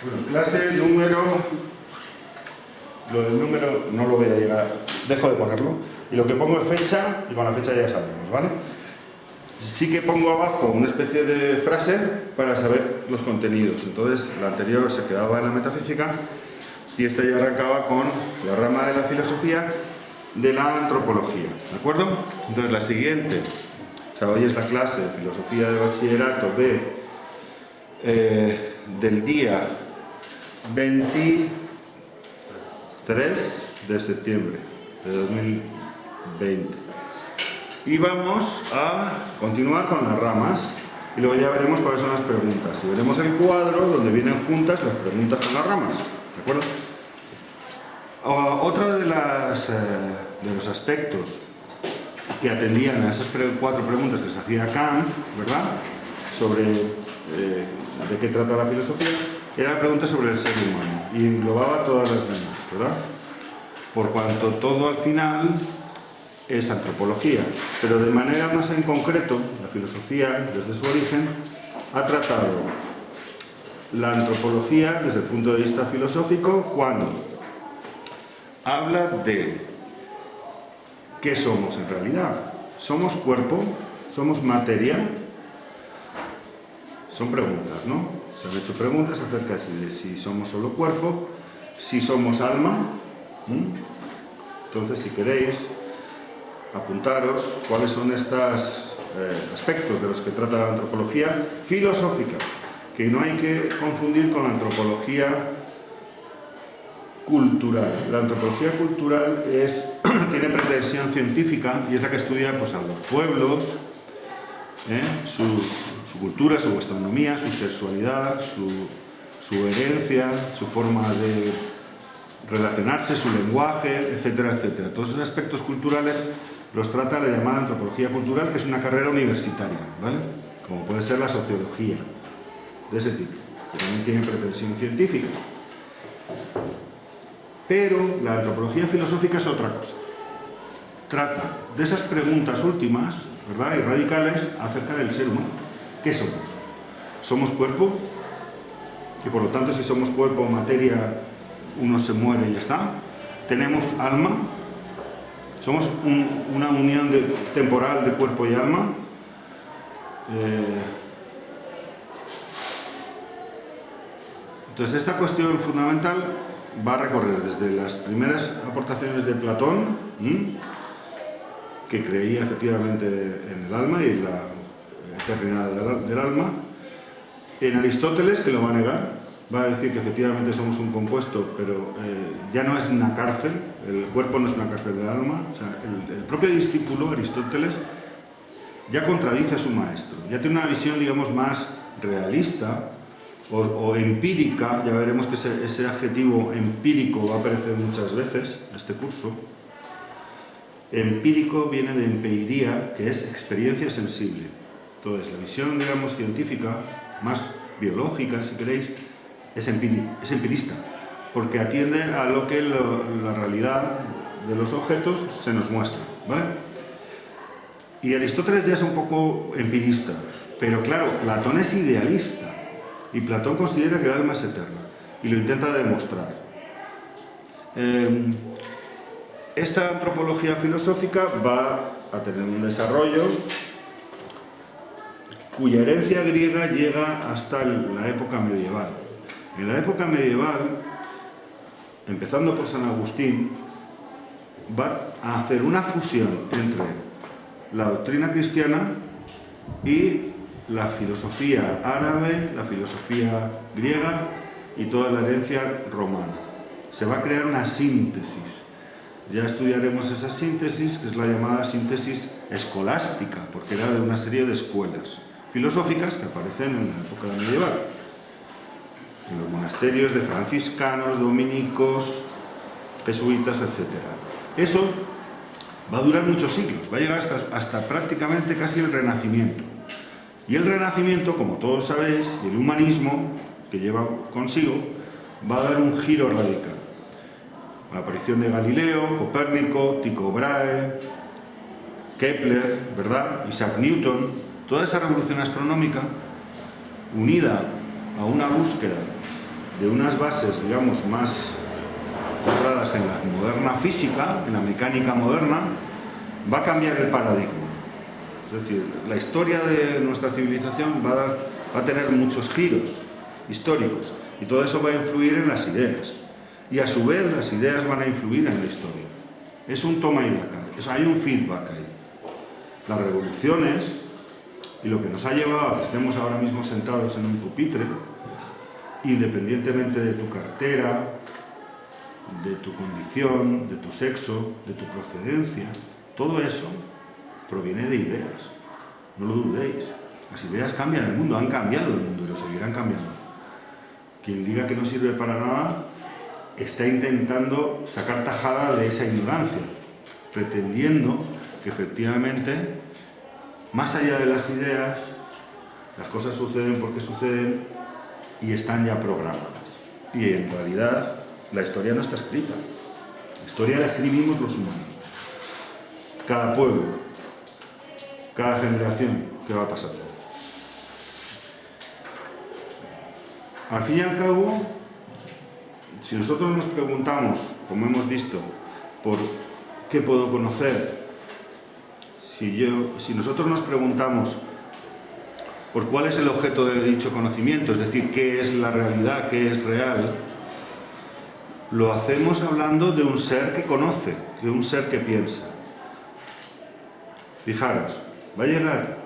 Bueno, clase número... Lo del número no lo voy a llegar, dejo de ponerlo. Y lo que pongo es fecha, y con la fecha ya sabemos, ¿vale? Sí que pongo abajo una especie de frase para saber los contenidos. Entonces, la anterior se quedaba en la metafísica y esta ya arrancaba con la rama de la filosofía de la antropología, ¿de acuerdo? Entonces, la siguiente, o sea, hoy es la clase de filosofía de bachillerato B del día 23 de septiembre de 2020. Y vamos a continuar con las ramas y luego ya veremos cuáles son las preguntas. Y veremos el cuadro donde vienen juntas las preguntas con las ramas, ¿de acuerdo? Otro de los aspectos que atendían a esas 4 preguntas que se hacía Kant, ¿verdad?, sobre de qué trata la filosofía, era la pregunta sobre el ser humano y englobaba todas las demás, ¿verdad? Por cuanto todo al final es antropología, pero de manera más en concreto, la filosofía, desde su origen, ha tratado la antropología desde el punto de vista filosófico cuando habla de qué somos en realidad. ¿Somos cuerpo? ¿Somos materia? Son preguntas, ¿no? Se han hecho preguntas acerca de si somos solo cuerpo, si somos alma. Entonces, si queréis, apuntaros cuáles son estos aspectos de los que trata la antropología filosófica, que no hay que confundir con la antropología cultural. La antropología cultural tiene pretensión científica y es la que estudia pues, a los pueblos, su cultura, su gastronomía, su sexualidad, su herencia, su forma de relacionarse, su lenguaje, etcétera, etcétera. Todos esos aspectos culturales los trata la llamada antropología cultural, que es una carrera universitaria, ¿vale? Como puede ser la sociología, de ese tipo, que también tiene pretensión científica. Pero la antropología filosófica es otra cosa. Trata de esas preguntas últimas, ¿verdad?, y radicales acerca del ser humano. ¿Qué somos? ¿Somos cuerpo? Y por lo tanto, si somos cuerpo o materia, uno se muere y ya está. ¿Tenemos alma? ¿Somos una unión temporal de cuerpo y alma? Entonces, esta cuestión fundamental va a recorrer desde las primeras aportaciones de Platón, que creía efectivamente en el alma y en la eternidad del alma, en Aristóteles, que lo va a negar. Va a decir que efectivamente somos un compuesto, pero ya no es una cárcel, el cuerpo no es una cárcel del alma. O sea, el propio discípulo, Aristóteles, ya contradice a su maestro, ya tiene una visión, digamos, más realista o empírica. Ya veremos que ese adjetivo empírico va a aparecer muchas veces en este curso. Empírico viene de empeiría, que es experiencia sensible. Entonces, la visión, digamos, científica, más biológica, si queréis, es empirista, porque atiende a lo que la realidad de los objetos se nos muestra, ¿vale? Y Aristóteles ya es un poco empirista, pero claro, Platón es idealista, y Platón considera que el alma es eterna, y lo intenta demostrar. Esta antropología filosófica va a tener un desarrollo cuya herencia griega llega hasta la época medieval. En la época medieval, empezando por San Agustín, va a hacer una fusión entre la doctrina cristiana y la filosofía árabe, la filosofía griega y toda la herencia romana. Se va a crear una síntesis. Ya estudiaremos esa síntesis, que es la llamada síntesis escolástica, porque era de una serie de escuelas filosóficas que aparecen en la época medieval. En los monasterios de franciscanos, dominicos, jesuitas, etc. Eso va a durar muchos siglos, va a llegar hasta prácticamente casi el Renacimiento. Y el Renacimiento, como todos sabéis, y el humanismo que lleva consigo, va a dar un giro radical. La aparición de Galileo, Copérnico, Tycho Brahe, Kepler, ¿verdad?, Isaac Newton, toda esa revolución astronómica unida a una búsqueda de unas bases, digamos, más centradas en la moderna física, en la mecánica moderna, va a cambiar el paradigma. Es decir, la historia de nuestra civilización va a tener muchos giros históricos y todo eso va a influir en las ideas. Y a su vez las ideas van a influir en la historia. Es un toma y daca, hay un feedback ahí. Las revoluciones y lo que nos ha llevado a que estemos ahora mismo sentados en un pupitre, independientemente de tu cartera, de tu condición, de tu sexo, de tu procedencia, todo eso proviene de ideas. No lo dudéis. Las ideas cambian el mundo, han cambiado el mundo y lo seguirán cambiando. Quien diga que no sirve para nada está intentando sacar tajada de esa ignorancia, pretendiendo que efectivamente, más allá de las ideas, las cosas suceden porque suceden y están ya programadas. Y en realidad la historia no está escrita. La historia la escribimos los humanos. Cada pueblo, cada generación que va pasando. Al fin y al cabo, si nosotros nos preguntamos, como hemos visto, por qué puedo conocer, si nosotros nos preguntamos por cuál es el objeto de dicho conocimiento, es decir, qué es la realidad, qué es real, lo hacemos hablando de un ser que conoce, de un ser que piensa. Fijaros, va a llegar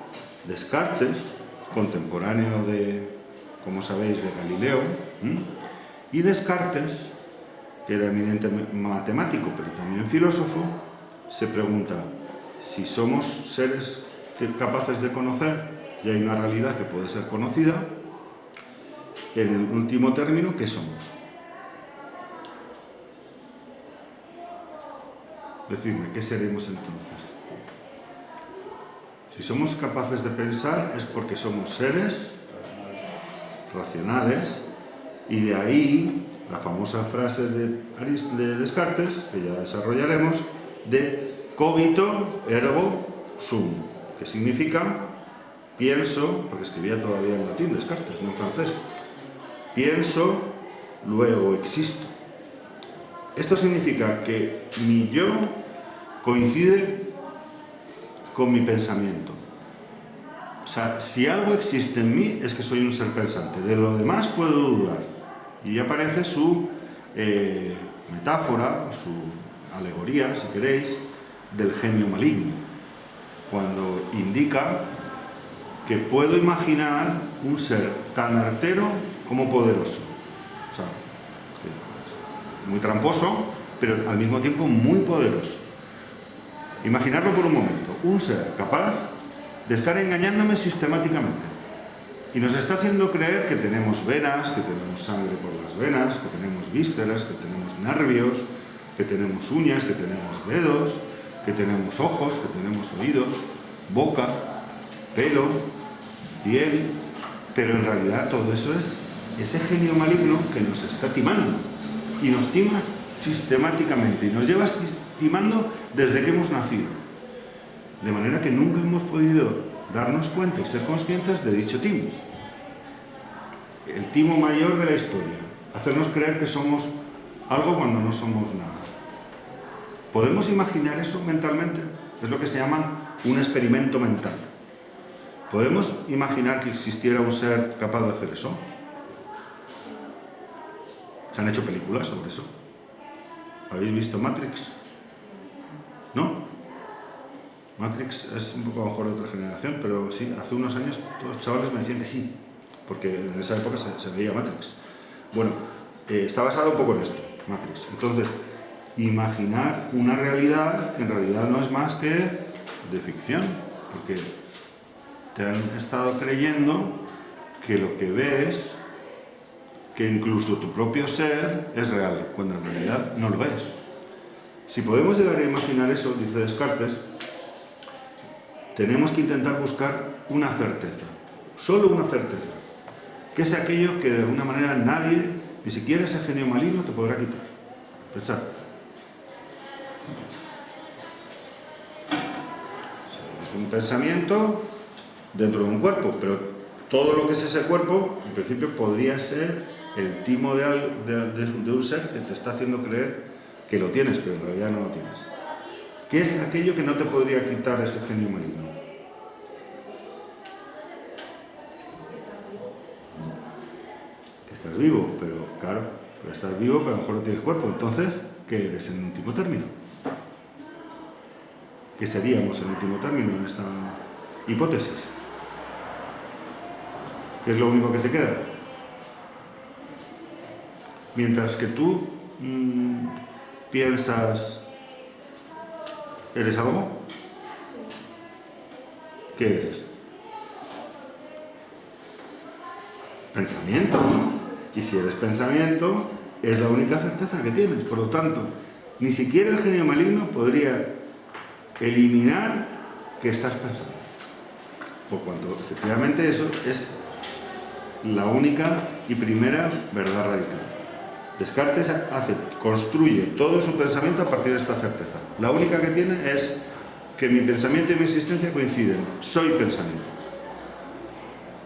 Descartes, contemporáneo de, como sabéis, de Galileo, y Descartes, que era eminente matemático, pero también filósofo, se pregunta, si somos seres capaces de conocer, y hay una realidad que puede ser conocida, en el último término, ¿qué somos? Decidme, ¿qué seremos entonces? Si somos capaces de pensar es porque somos seres racionales, y de ahí la famosa frase de Descartes, que ya desarrollaremos, de cogito ergo sum, que significa pienso, porque escribía todavía en latín Descartes, no en francés, pienso, luego existo. Esto significa que mi yo coincide con mi pensamiento. O sea, si algo existe en mí es que soy un ser pensante. De lo demás puedo dudar. Y ya aparece su metáfora, su alegoría, si queréis, del genio maligno, cuando indica que puedo imaginar un ser tan artero como poderoso. O sea, muy tramposo, pero al mismo tiempo muy poderoso. Imaginarlo por un momento, un ser capaz de estar engañándome sistemáticamente y nos está haciendo creer que tenemos venas, que tenemos sangre por las venas, que tenemos vísceras, que tenemos nervios, que tenemos uñas, que tenemos dedos, que tenemos ojos, que tenemos oídos, boca, pelo, piel, pero en realidad todo eso es ese genio maligno que nos está timando y nos tima sistemáticamente y nos lleva timando desde que hemos nacido, de manera que nunca hemos podido darnos cuenta y ser conscientes de dicho timo. El timo mayor de la historia, hacernos creer que somos algo cuando no somos nada. ¿Podemos imaginar eso mentalmente? Es lo que se llama un experimento mental. ¿Podemos imaginar que existiera un ser capaz de hacer eso? Se han hecho películas sobre eso. ¿Habéis visto Matrix? ¿No? Matrix es un poco a lo mejor de otra generación, pero sí, hace unos años todos los chavales me decían que sí, porque en esa época se veía Matrix. Bueno, está basado un poco en esto, Matrix. Entonces, imaginar una realidad que en realidad no es más que de ficción, porque te han estado creyendo que lo que ves, que incluso tu propio ser es real, cuando en realidad no lo es. Si podemos llegar a imaginar eso, dice Descartes, tenemos que intentar buscar una certeza, solo una certeza, que es aquello que de alguna manera nadie, ni siquiera ese genio maligno, te podrá quitar. Pensad. Es un pensamiento dentro de un cuerpo, pero todo lo que es ese cuerpo, en principio, podría ser el timo de un ser que te está haciendo creer que lo tienes, pero en realidad no lo tienes. ¿Qué es aquello que no te podría quitar ese genio maligno? Que estás vivo, pero claro, pero estás vivo, pero a lo mejor no tienes cuerpo. Entonces, ¿qué eres en último término? ¿Qué seríamos en último término en esta hipótesis? ¿Qué es lo único que te queda? Mientras que tú piensas, ¿eres algo? ¿Qué eres? Pensamiento, ¿no? Y si eres pensamiento, es la única certeza que tienes. Por lo tanto, ni siquiera el genio maligno podría eliminar que estás pensando. Por cuanto, efectivamente, eso es la única y primera verdad radical. Descartes construye todo su pensamiento a partir de esta certeza. La única que tiene es que mi pensamiento y mi existencia coinciden. Soy pensamiento.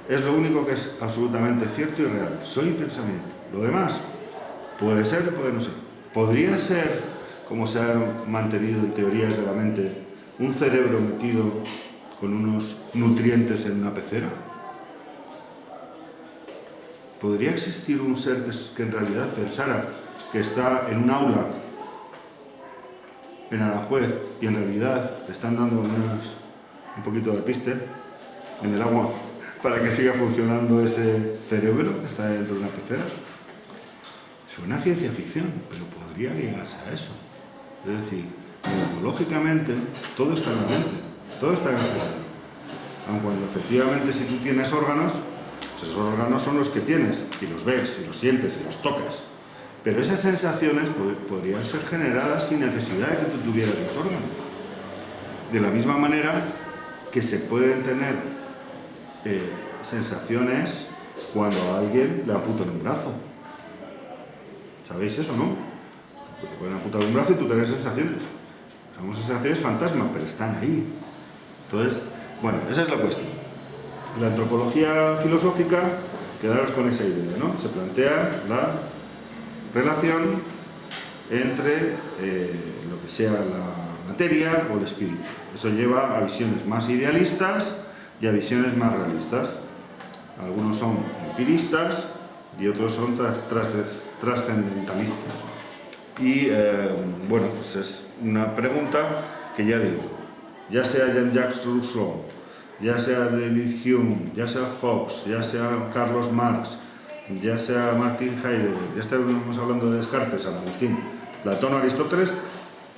Es lo único que es absolutamente cierto y real. Soy pensamiento. Lo demás puede ser o puede no ser. Podría ser, como se ha mantenido en teorías de la mente, un cerebro metido con unos nutrientes en una pecera. ¿Podría existir un ser que en realidad pensara que está en un aula en Aranjuez y en realidad le están dando un poquito de piste en el agua para que siga funcionando ese cerebro que está dentro de una pecera? Suena ciencia ficción, pero podría llegarse a eso. Es decir, neurológicamente todo está en la mente, todo está en el cerebro. Aun cuando efectivamente si tú tienes órganos, esos órganos son los que tienes, y los ves, y los sientes, y los tocas. Pero esas sensaciones podrían ser generadas sin necesidad de que tú tuvieras los órganos. De la misma manera que se pueden tener sensaciones cuando a alguien le amputan un brazo. ¿Sabéis eso, no? Pues te pueden amputar un brazo y tú tienes sensaciones. Son sensaciones fantasma, pero están ahí. Entonces, bueno, esa es la cuestión. La antropología filosófica, quedaros con esa idea, ¿no? Se plantea la relación entre lo que sea la materia o el espíritu. Eso lleva a visiones más idealistas y a visiones más realistas. Algunos son empiristas y otros son trascendentalistas. Y bueno, pues es una pregunta que ya digo, ya sea Jean-Jacques Rousseau, ya sea David Hume, ya sea Hobbes, ya sea Carlos Marx, ya sea Martin Heidegger, ya estamos hablando de Descartes, San Agustín, Platón, Aristóteles,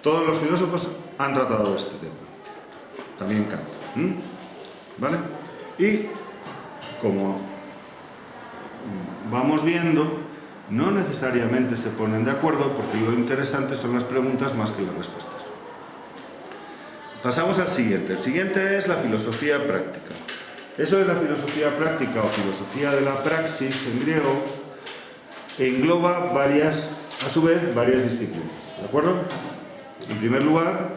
todos los filósofos han tratado este tema. También Kant. ¿Vale? Y como vamos viendo, no necesariamente se ponen de acuerdo porque lo interesante son las preguntas más que las respuestas. Pasamos al siguiente. El siguiente es la filosofía práctica. Eso de la filosofía práctica o filosofía de la praxis en griego engloba a su vez varias disciplinas. ¿De acuerdo? En primer lugar,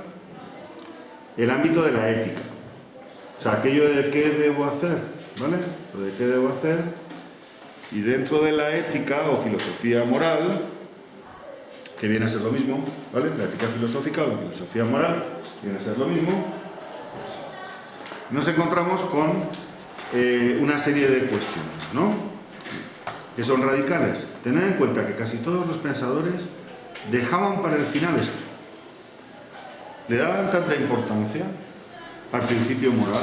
el ámbito de la ética. O sea, aquello de qué debo hacer, ¿vale? Lo de qué debo hacer. Y dentro de la ética o filosofía moral, que viene a ser lo mismo, ¿vale? La ética filosófica o la filosofía moral viene a ser lo mismo. Nos encontramos con una serie de cuestiones, ¿no? Que son radicales. Tened en cuenta que casi todos los pensadores dejaban para el final esto. Le daban tanta importancia al principio moral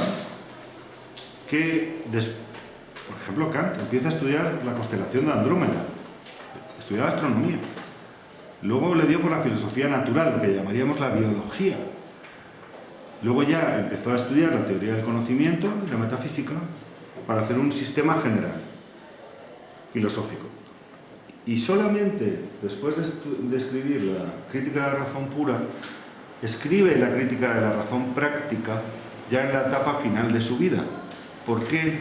que, por ejemplo, Kant empieza a estudiar la constelación de Andrómeda, estudiaba astronomía. Luego le dio por la filosofía natural, lo que llamaríamos la biología. Luego ya empezó a estudiar la teoría del conocimiento y la metafísica para hacer un sistema general, filosófico. Y solamente después de escribir la crítica de la razón pura, escribe la crítica de la razón práctica ya en la etapa final de su vida. ¿Por qué?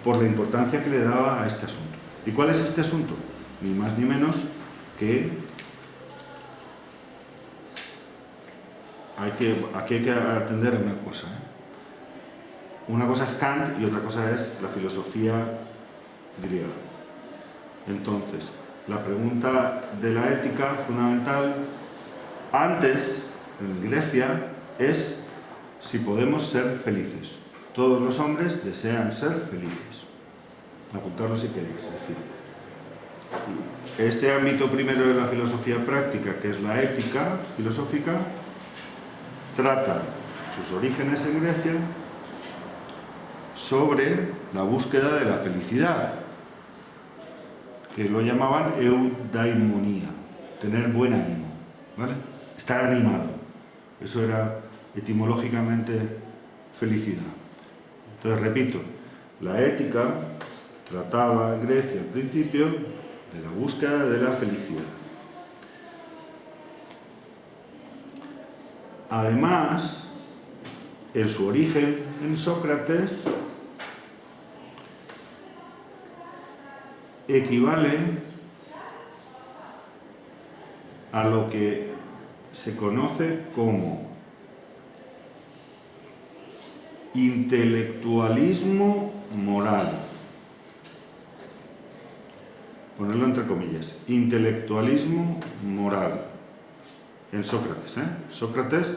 Por la importancia que le daba a este asunto. ¿Y cuál es este asunto? Ni más ni menos que aquí hay que atender a una cosa. Una cosa es Kant y otra cosa es la filosofía griega. Entonces, la pregunta de la ética fundamental antes, en Grecia, es si podemos ser felices. Todos los hombres desean ser felices. Apuntarlo si queréis. Es decir, este ámbito primero de la filosofía práctica, que es la ética filosófica, trata sus orígenes en Grecia sobre la búsqueda de la felicidad, que lo llamaban eudaimonía, tener buen ánimo, ¿vale? Estar animado. Eso era etimológicamente felicidad. Entonces, repito, la ética trataba en Grecia al principio de la búsqueda de la felicidad. Además, en su origen en Sócrates, equivale a lo que se conoce como intelectualismo moral. Ponerlo entre comillas. Intelectualismo moral. En Sócrates. Sócrates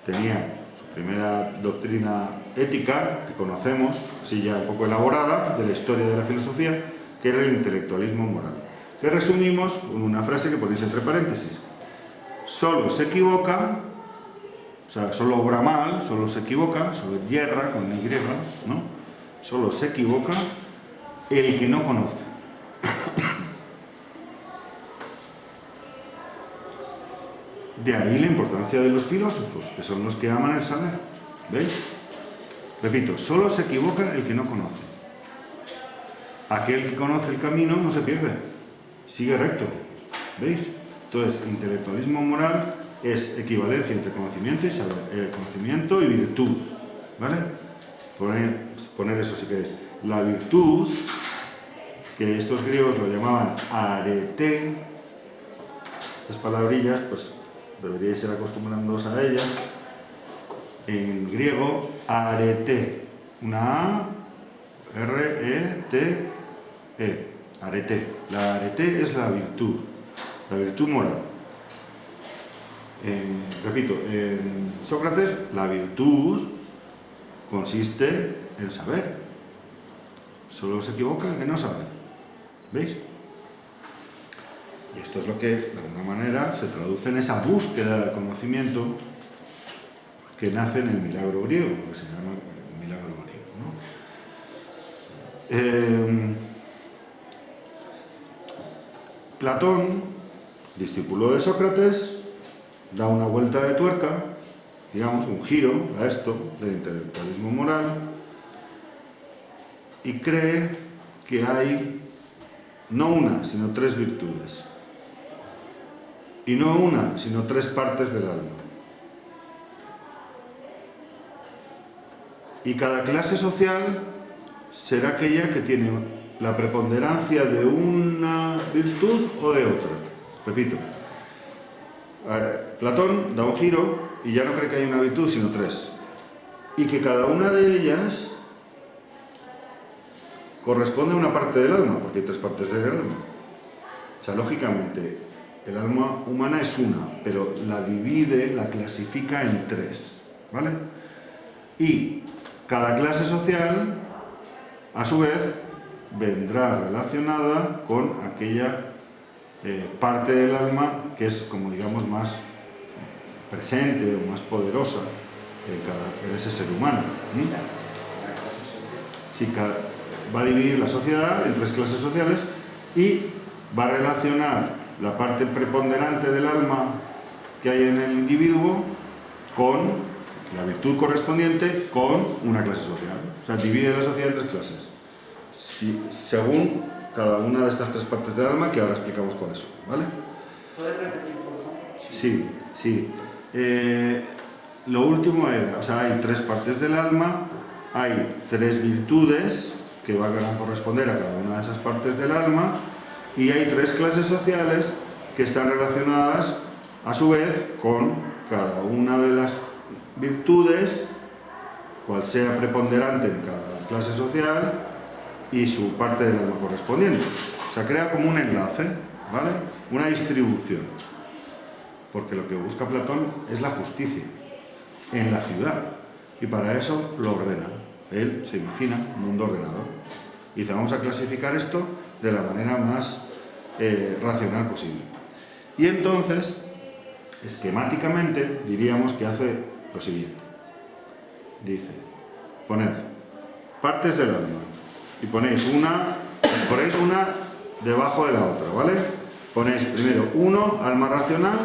tenía su primera doctrina ética, que conocemos, así ya un poco elaborada, de la historia de la filosofía, que era el intelectualismo moral. Que resumimos con una frase que ponéis entre paréntesis. Solo se equivoca, o sea, solo obra mal, solo se equivoca, solo yerra con Y, ¿no? Solo se equivoca el que no conoce. De ahí la importancia de los filósofos, que son los que aman el saber. ¿Veis? Repito, solo se equivoca el que no conoce. Aquel que conoce el camino no se pierde, sigue recto. ¿Veis? Entonces, intelectualismo moral es equivalencia entre conocimiento y saber, conocimiento y virtud. ¿Vale? Poner eso si queréis. La virtud, que estos griegos lo llamaban arete, estas palabrillas, pues deberíais ir acostumbrándoos a ellas. En griego, arete, una A, R-E-T-E, arete. La arete es la virtud moral. Repito, en Sócrates la virtud consiste en saber. Solo se equivoca el que no sabe. ¿Veis? Y esto es lo que, de alguna manera, se traduce en esa búsqueda del conocimiento que nace en el milagro griego, que se llama el milagro griego, ¿no? Platón, discípulo de Sócrates, da una vuelta de tuerca, digamos, un giro a esto del intelectualismo moral, y cree que hay no una, sino tres virtudes. Y no una, sino tres partes del alma. Y cada clase social será aquella que tiene la preponderancia de una virtud o de otra. Repito, Platón da un giro y ya no cree que hay una virtud, sino tres. Y que cada una de ellas corresponde a una parte del alma, porque hay tres partes del alma. O sea, lógicamente, el alma humana es una, pero la divide, la clasifica en tres, ¿vale? Y cada clase social, a su vez, vendrá relacionada con aquella parte del alma que es, como digamos, más presente o más poderosa en ese ser humano. Sí, va a dividir la sociedad en tres clases sociales y va a relacionar la parte preponderante del alma que hay en el individuo con la virtud correspondiente con una clase social. O sea, divide la sociedad en tres clases. Según cada una de estas tres partes del alma, que ahora explicamos cuáles son, ¿vale? ¿Puedes repetir, por favor? Sí. Lo último era, o sea, hay tres partes del alma, hay tres virtudes que van a corresponder a cada una de esas partes del alma, y hay tres clases sociales que están relacionadas, a su vez, con cada una de las virtudes, cual sea preponderante en cada clase social, y su parte del alma correspondiente. sea, crea como un enlace, ¿vale? Una distribución. Porque lo que busca Platón es la justicia en la ciudad. Y para eso lo ordena. Él se imagina un mundo ordenado. Y dice, vamos a clasificar esto de la manera más racional posible. Y entonces, esquemáticamente, diríamos que hace lo siguiente. Dice, poned partes del alma y ponéis una debajo de la otra, ¿vale? Ponéis primero uno, alma racional,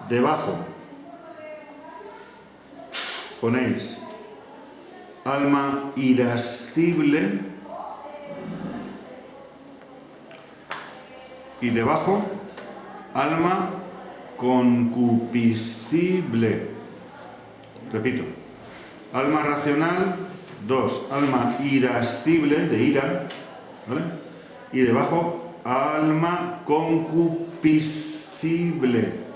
debajo ponéis alma irascible y debajo alma concupiscible. Repito, alma racional, 2, alma irascible, de ira, ¿vale? Y debajo alma concupiscible.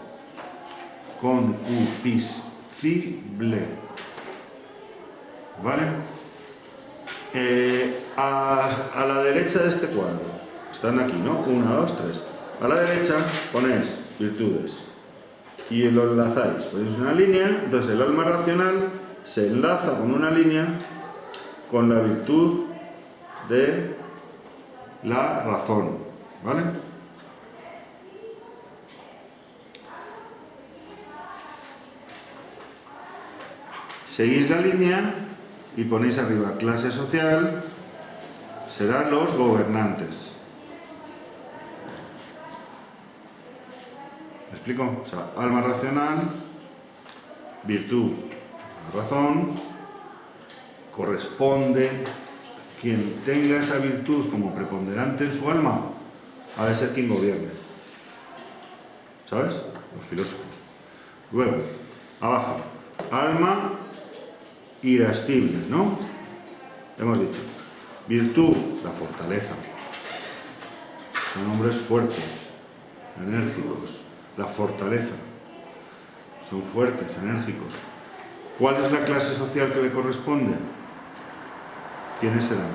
Concupiscible. ¿Vale? A la derecha de este cuadro, están aquí, ¿no? 1, 2, 3. A la derecha ponéis virtudes y lo enlazáis, ponéis una línea, entonces el alma racional se enlaza con una línea con la virtud de la razón, ¿vale? Seguís la línea y ponéis arriba clase social, serán los gobernantes. ¿Me explico? O sea, alma racional, virtud, razón, corresponde, quien tenga esa virtud como preponderante en su alma, ha de ser quien gobierne. ¿Sabes? Los filósofos. Luego, abajo, alma irascible, ¿no? Hemos dicho. Virtud, la fortaleza. Son hombres fuertes, enérgicos. La fortaleza. Son fuertes, enérgicos. ¿Cuál es la clase social que le corresponde? ¿Quiénes serán?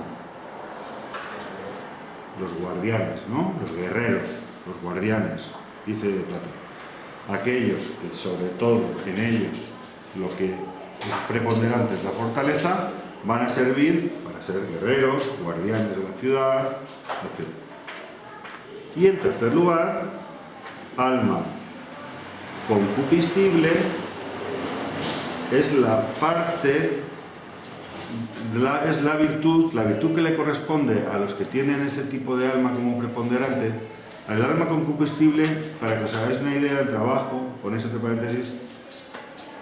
Los guardianes, ¿no? Los guerreros, los guardianes, dice Platón. Aquellos que, sobre todo, en ellos, lo que es preponderante es la fortaleza, van a servir para ser guerreros, guardianes de la ciudad, etc. Y en tercer lugar, alma concupiscible es la parte, es la virtud que le corresponde a los que tienen ese tipo de alma como preponderante. Al alma concupiscible, para que os hagáis una idea del trabajo, ponéis entre paréntesis,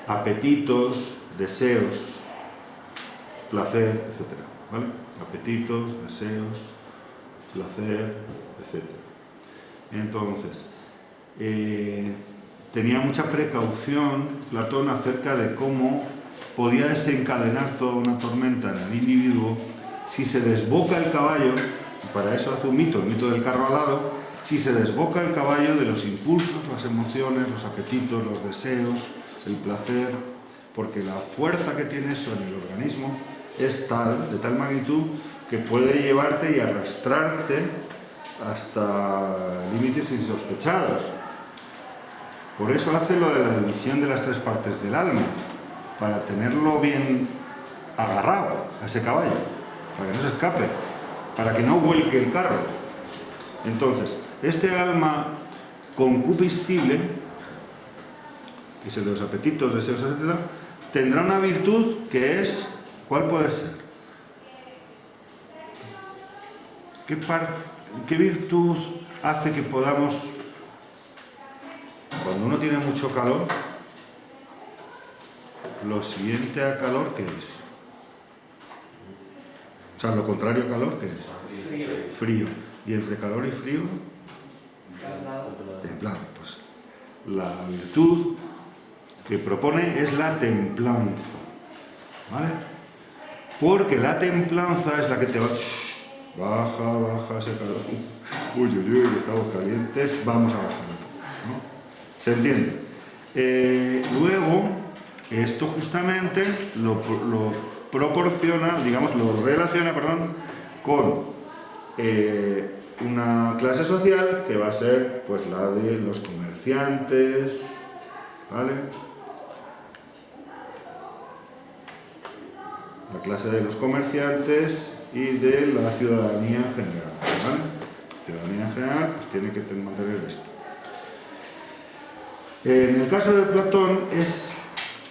apetitos, deseos, placer, etc. ¿Vale? Apetitos, deseos, placer, etc. Entonces, tenía mucha precaución Platón acerca de cómo podía desencadenar toda una tormenta en el individuo si se desboca el caballo, y para eso hace un mito, el mito del carro alado, si se desboca el caballo de los impulsos, las emociones, los apetitos, los deseos, el placer, porque la fuerza que tiene eso en el organismo es tal, de tal magnitud, que puede llevarte y arrastrarte hasta límites insospechados. Por eso hace lo de la división de las tres partes del alma, para tenerlo bien agarrado a ese caballo, para que no se escape, para que no vuelque el carro. Entonces, este alma concupiscible, que es el de los apetitos, deseos, etc., tendrá una virtud que es, ¿cuál puede ser? ¿Qué virtud hace que podamos, cuando uno tiene mucho calor, lo siguiente a calor, ¿qué es? O sea, lo contrario a calor, ¿qué es? Frío. ¿Y entre calor y frío? Templado. Pues la virtud que propone es la templanza, ¿vale? Porque la templanza es la que te va... Baja ese calor. Uy, estamos calientes, vamos a bajar un poco, ¿no? ¿Se entiende? Luego, esto justamente lo proporciona, digamos, lo relaciona, perdón, con una clase social que va a ser pues la de los comerciantes, ¿vale? La clase de los comerciantes y de la ciudadanía en general, ¿vale? La ciudadanía en general pues, tiene que mantener esto. En el caso de Platón es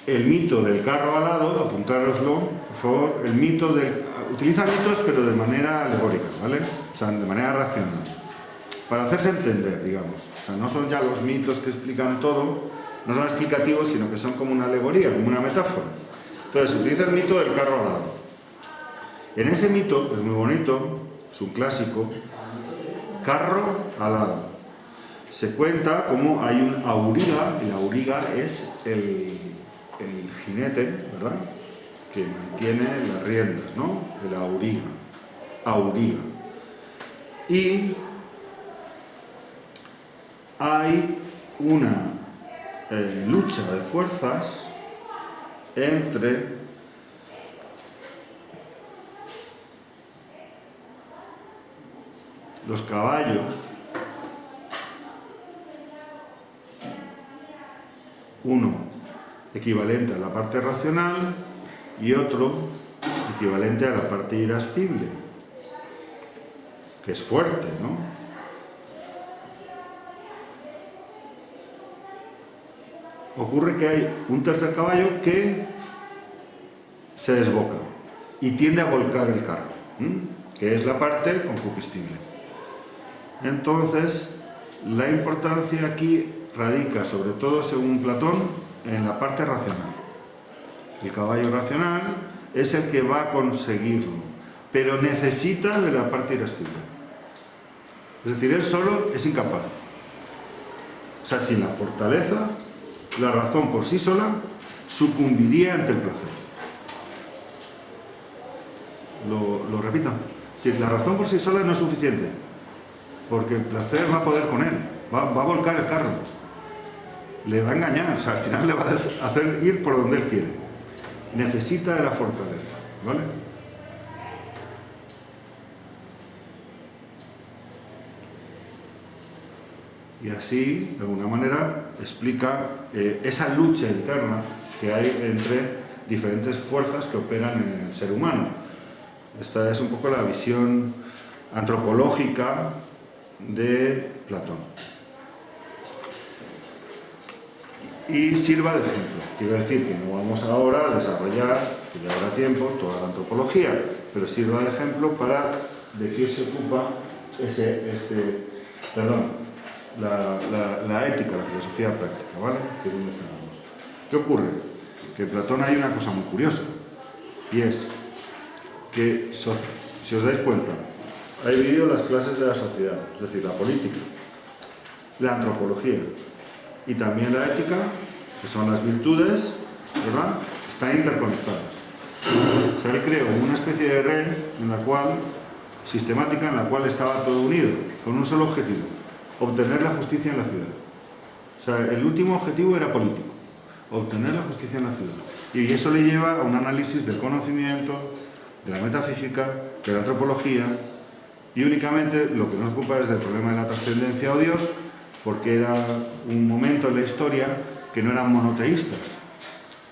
el mito del carro alado, apuntároslo, por favor, el mito del... Utiliza mitos pero de manera alegórica, ¿vale? O sea, de manera racional. Para hacerse entender, digamos. O sea, no son ya los mitos que explican todo, no son explicativos, sino que son como una alegoría, como una metáfora. Entonces, utiliza el mito del carro alado. En ese mito, es muy bonito, es un clásico, carro alado. Se cuenta cómo hay un auriga, el auriga es el jinete, ¿verdad?, que mantiene las riendas, ¿no? El auriga. Y hay una lucha de fuerzas entre los caballos, uno equivalente a la parte racional y otro equivalente a la parte irascible, que es fuerte, ¿no? Ocurre que hay un tercer caballo que se desboca y tiende a volcar el carro, que es la parte concupiscible. Entonces, la importancia aquí radica, sobre todo según Platón, en la parte racional. El caballo racional es el que va a conseguirlo, pero necesita de la parte irascible. Es decir, él solo es incapaz. O sea, sin la fortaleza, la razón por sí sola sucumbiría ante el placer. Lo repito. Si la razón por sí sola no es suficiente, porque el placer va a poder con él, va a volcar el carro, le va a engañar, o sea, al final le va a hacer ir por donde él quiere. Necesita de la fortaleza, ¿vale? Y así, de alguna manera, explica esa lucha interna que hay entre diferentes fuerzas que operan en el ser humano. Esta es un poco la visión antropológica de Platón. Y sirva de ejemplo. Quiero decir que no vamos ahora a desarrollar, que ya habrá tiempo, toda la antropología, pero sirva de ejemplo para de qué se ocupa la ética, la filosofía práctica, ¿vale? Que es donde estamos. ¿Qué ocurre? Que en Platón hay una cosa muy curiosa, y es que, si os dais cuenta, ha dividido las clases de la sociedad, es decir, la política, la antropología y también la ética, que son las virtudes, ¿verdad?, están interconectadas. O sea, él creó una especie de red en la cual, sistemática, en la cual estaba todo unido, con un solo objetivo: obtener la justicia en la ciudad. O sea, el último objetivo era político, obtener la justicia en la ciudad. Y eso le lleva a un análisis del conocimiento, de la metafísica, de la antropología, y únicamente lo que nos ocupa es del problema de la trascendencia o Dios, porque era un momento en la historia que no eran monoteístas.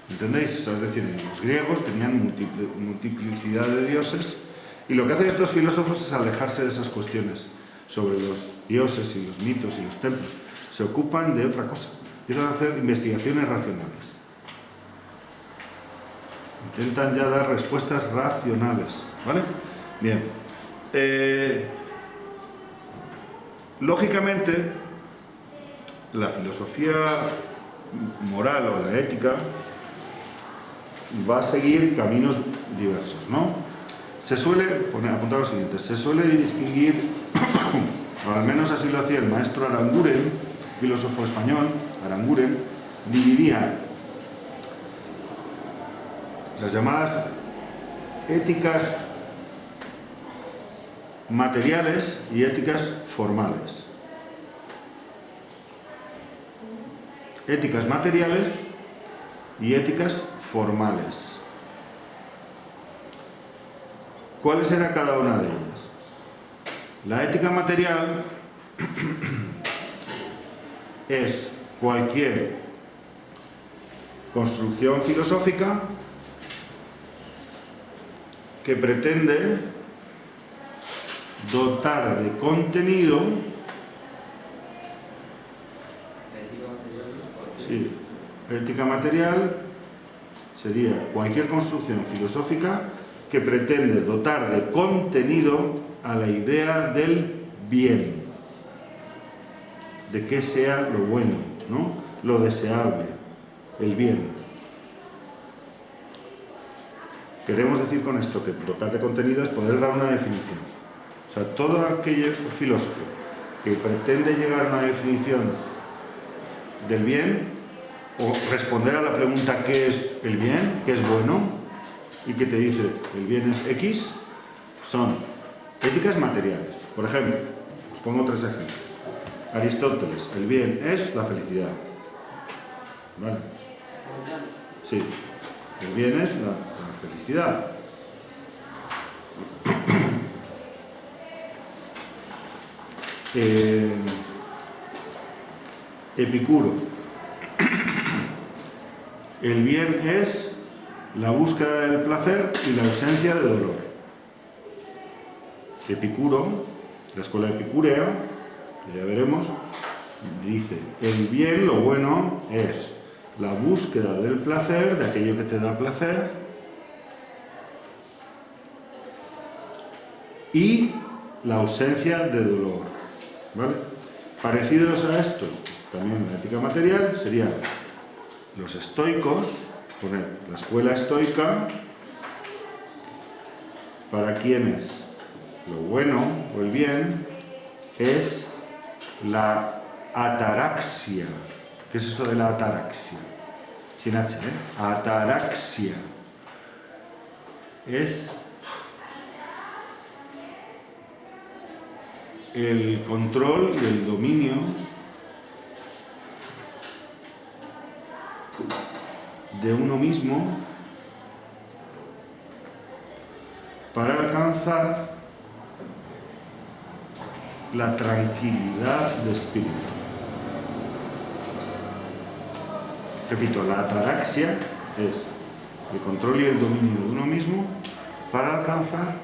¿Entendéis? O sea, es decir, los griegos tenían multiplicidad de dioses, y lo que hacen estos filósofos es alejarse de esas cuestiones sobre los dioses y los mitos y los templos. Se ocupan de otra cosa, empiezan a hacer investigaciones racionales. Intentan ya dar respuestas racionales, ¿vale? Bien. Lógicamente, la filosofía moral o la ética va a seguir caminos diversos, ¿no? Se suele, apuntar lo siguiente, se suele distinguir, o al menos así lo hacía el maestro Aranguren, filósofo español, Aranguren, dividía las llamadas éticas materiales y éticas formales. Éticas materiales y éticas formales. ¿Cuál será cada una de ellas? La ética material es cualquier construcción filosófica que pretende dotar de contenido. Sí, ética material sería cualquier construcción filosófica que pretende dotar de contenido a la idea del bien, de que sea lo bueno, ¿no? Lo deseable, el bien. Queremos decir con esto que dotar de contenido es poder dar una definición. O sea, todo aquel filósofo que pretende llegar a una definición del bien o responder a la pregunta ¿qué es el bien? ¿Qué es bueno? Y que te dice el bien es X, son éticas materiales. Por ejemplo, os pongo 3 ejemplos. Aristóteles, el bien es la felicidad. ¿Vale? Sí, el bien es la felicidad. Epicuro, el bien es la búsqueda del placer y la ausencia de dolor. Epicuro, la escuela epicúrea, que ya veremos, dice, el bien, lo bueno, es la búsqueda del placer, de aquello que te da placer, y la ausencia de dolor. ¿Vale? Parecidos a estos, también la ética material, serían los estoicos, poner la escuela estoica, para quienes lo bueno o el bien es la ataraxia. ¿Qué es eso de la ataraxia? Sin H, ¿eh? Ataraxia. Es el control y el dominio de uno mismo para alcanzar la tranquilidad de espíritu. Repito, la ataraxia es el control y el dominio de uno mismo para alcanzar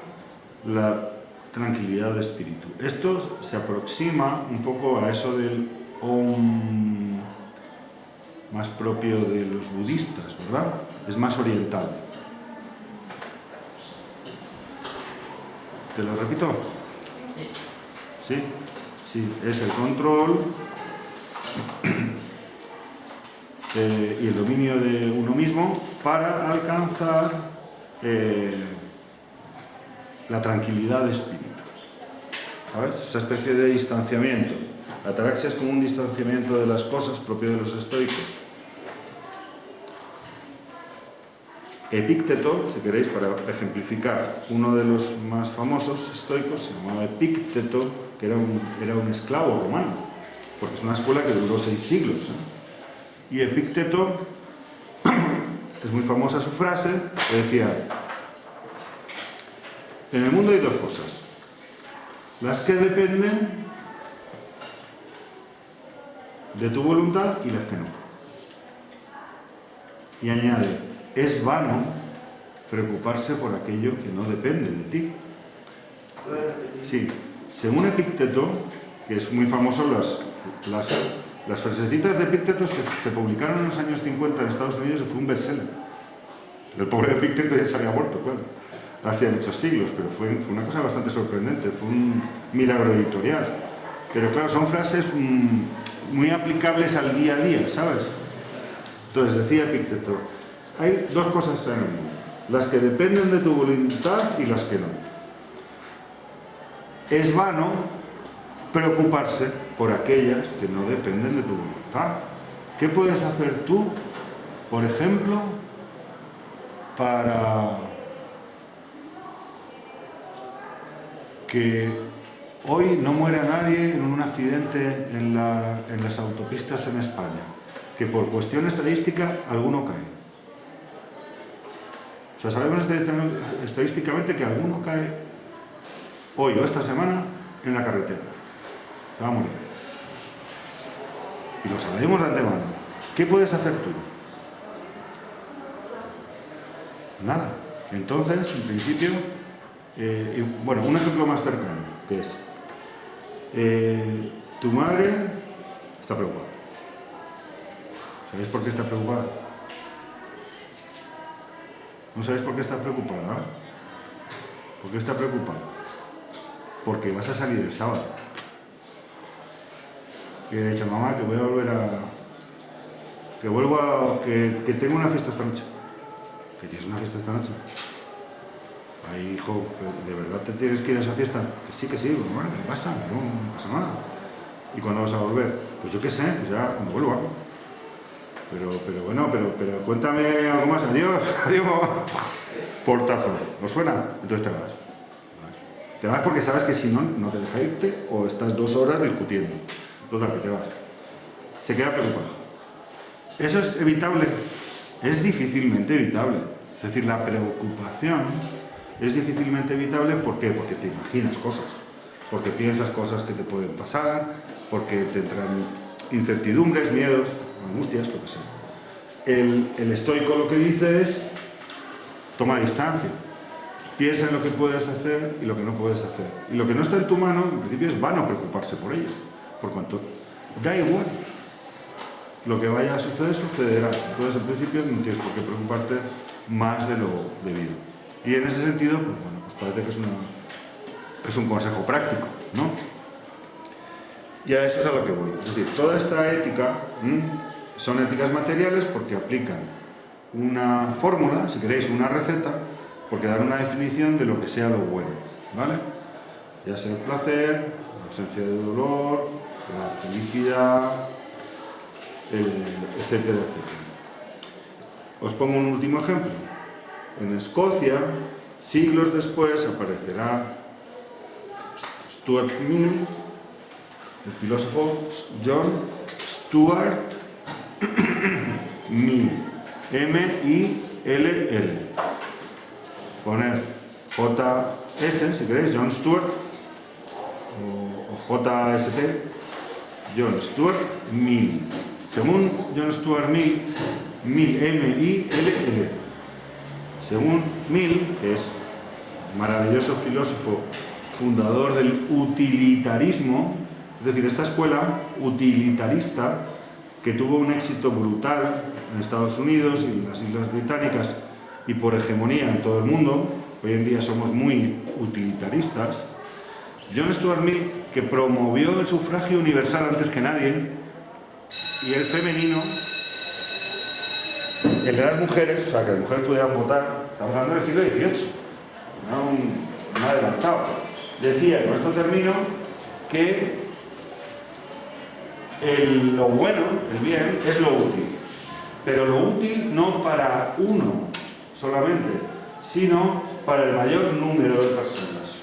la tranquilidad de espíritu. Esto se aproxima un poco a eso del Om más propio de los budistas, ¿verdad? Es más oriental. ¿Te lo repito? Sí, sí, es el control y el dominio de uno mismo para alcanzar la tranquilidad de espíritu. ¿Sabes? Esa especie de distanciamiento. La ataraxia es como un distanciamiento de las cosas propio de los estoicos. Epícteto, si queréis, para ejemplificar, uno de los más famosos estoicos se llamaba Epícteto, que era un esclavo romano, porque es una escuela que duró 6 siglos. Y Epícteto, es muy famosa su frase, que decía: en el mundo hay 2 cosas, las que dependen de tu voluntad y las que no. Y añade: es vano preocuparse por aquello que no depende de ti. Sí, según Epícteto, que es muy famoso, las frasecitas de Epícteto se publicaron en los años 50 en Estados Unidos y fue un bestseller. El pobre Epícteto ya se había muerto, claro, hacía muchos siglos, pero fue una cosa bastante sorprendente, fue un milagro editorial. Pero claro, son frases muy aplicables al día a día, ¿sabes? Entonces decía Epícteto: hay 2 cosas en el mundo, las que dependen de tu voluntad y las que no. Es vano preocuparse por aquellas que no dependen de tu voluntad. ¿Qué puedes hacer tú, por ejemplo, para que hoy no muera nadie en un accidente en las autopistas en España? Que por cuestión estadística alguno cae. O sea, sabemos estadísticamente que alguno cae hoy o esta semana en la carretera. Se va a morir. Y lo sabemos de antemano. ¿Qué puedes hacer tú? Nada. Entonces, en principio, bueno, un ejemplo más cercano, que es, tu madre está preocupada. ¿Sabéis por qué está preocupada? ¿No sabéis por qué está preocupada? ¿Por qué está preocupada? Porque vas a salir el sábado. Y he dicho, mamá, que voy a volver a... que vuelvo a... que tengo una fiesta esta noche. ¿Que tienes una fiesta esta noche? Ay, hijo, ¿de verdad te tienes que ir a esa fiesta? Que sí, bueno, ¿qué pasa? No pasa nada. ¿Y cuándo vas a volver? Pues yo qué sé, pues ya cuando vuelva. Pero bueno, pero cuéntame algo más. Adiós, mamá. Portazo. ¿No suena? Entonces te vas. Te vas porque sabes que si no, no te deja irte o estás 2 horas discutiendo. Total, que te vas. Se queda preocupado. ¿Eso es evitable? Es difícilmente evitable. Es decir, la preocupación es difícilmente evitable. ¿Por qué? Porque te imaginas cosas. Porque piensas cosas que te pueden pasar. Porque te entran incertidumbres, miedos, angustias, lo que sea. El estoico lo que dice es: toma distancia. Piensa en lo que puedes hacer y lo que no puedes hacer. Y lo que no está en tu mano, en principio, es vano preocuparse por ello. Por cuanto da igual. Lo que vaya a suceder, sucederá. Entonces, en principio, no tienes por qué preocuparte más de lo debido. Y en ese sentido, pues bueno, pues parece que es un consejo práctico, ¿no? Y a eso es a lo que voy. Es decir, toda esta ética son éticas materiales porque aplican una fórmula, si queréis, una receta, porque dan una definición de lo que sea lo bueno, ¿vale? Ya sea el placer, la ausencia de dolor, la felicidad, etcétera, etcétera. Os pongo un último ejemplo. En Escocia, siglos después, aparecerá Stuart Mill, el filósofo John Stuart Mill, M-I-L-L. Poner J-S, si queréis, John Stuart, o J-S-T, John Stuart Mill. Según John Stuart Mill, M-I-L-L. Según Mill, que es maravilloso filósofo, fundador del utilitarismo, es decir, esta escuela utilitarista que tuvo un éxito brutal en Estados Unidos y en las Islas Británicas y por hegemonía en todo el mundo, hoy en día somos muy utilitaristas. John Stuart Mill, que promovió el sufragio universal antes que nadie, y el femenino, el de las mujeres, o sea, que las mujeres pudieran votar, estamos hablando del siglo XVIII, un adelantado. Decía, con esto termino, que lo bueno, el bien, es lo útil. Pero lo útil no para uno solamente, sino para el mayor número de personas.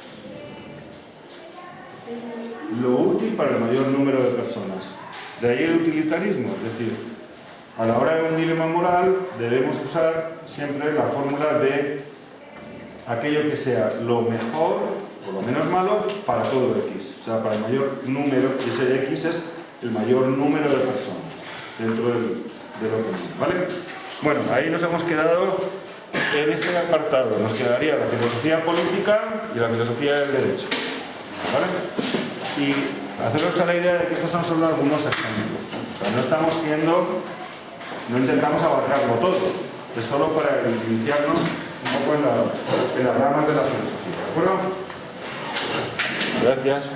Lo útil para el mayor número de personas. De ahí el utilitarismo, es decir, a la hora de un dilema moral debemos usar siempre la fórmula de aquello que sea lo mejor o lo menos malo para todo X. O sea, para el mayor número, ese X es el mayor número de personas dentro de lo común, ¿vale? Bueno, ahí nos hemos quedado en ese apartado. Nos quedaría la filosofía política y la filosofía del derecho, ¿vale? Y haceros a la idea de que estos son solo algunos ejemplos. O sea, no intentamos abarcarlo todo. Es solo para iniciarnos un poco en las ramas de la filosofía, ¿de acuerdo? Gracias.